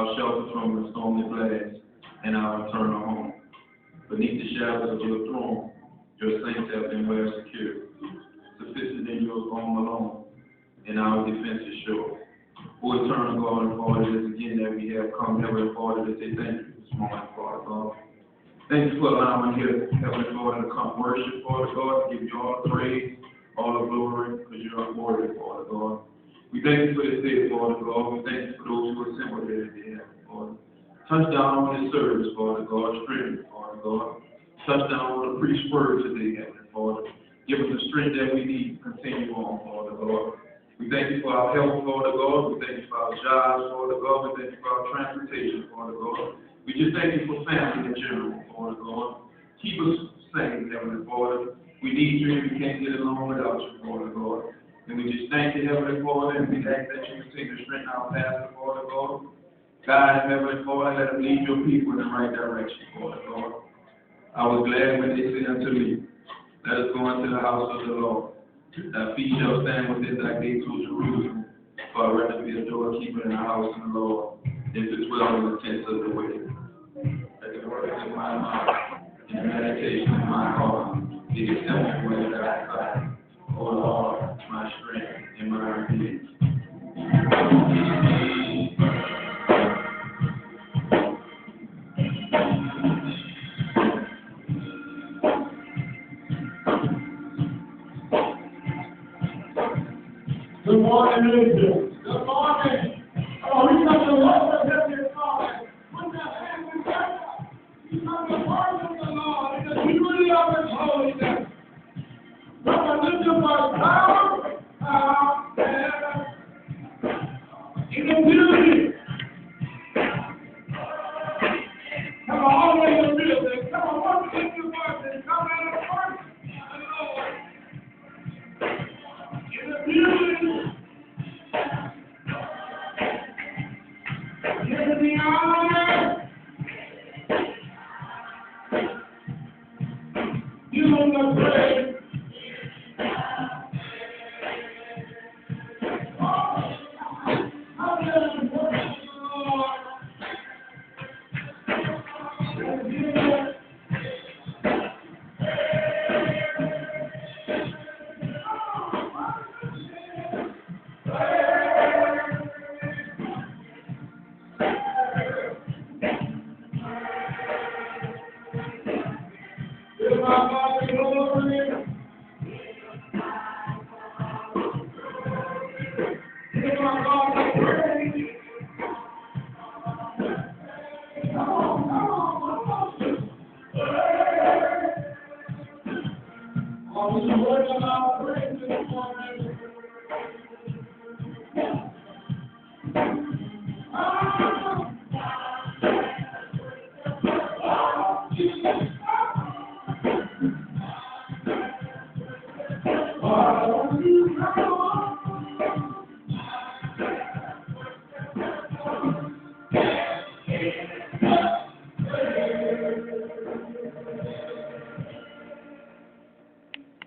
our shelter from the stormy blast, and our eternal home. Beneath the shadows of your throne, your saints have been well secured. Sufficient in your home alone, and our defense is sure. O eternal God and Father, it is again that we have come, Heavenly Father, to say thank you this morning, Father God. Thank you for allowing here, Heavenly Father, to come worship, Father God, to give you all the praise, all the glory, because you are worthy, Father God. We thank you for this day, Father God. We thank you for those who are assembled here today, Father. Touch down on this service, Father God. Strengthen, Father God. Touch down on the preached word today, Heavenly Father. Give us the strength that we need to continue on, Father God. We thank you for our health, Father God. We thank you for our jobs, Father God. We thank you for our transportation, Father God. We just thank you for family in general, Father God. Keep us safe, Heavenly Father. We need you and we can't get along without you, Father God. And we just thank you, Heavenly Father, and we ask that you continue to strengthen our pastor, Father God. God, Heavenly Father, let him lead your people in the right direction, Father God. I was glad when they said unto me, let us go into the house of the Lord. Thy feet shall stand within thy gates, O Jerusalem. For I'd rather be a doorkeeper in the house of the Lord than to dwell in the tents of the wicked. Let the words of my mouth and the meditation of my heart be acceptable in thy sight. O Lord, my strength and my redeemer. Good morning, Israel. Good morning. Oh, we come to worship Him this morning. Put your hands together. We come to worship the Lord in the beauty of His holiness. Come on, lift your voice. Bow, in the beauty. Come on, all the way to the music. Come on, lift your voice and come out and worship the Lord. In the beauty. Give me honor. You know the praise. Praise.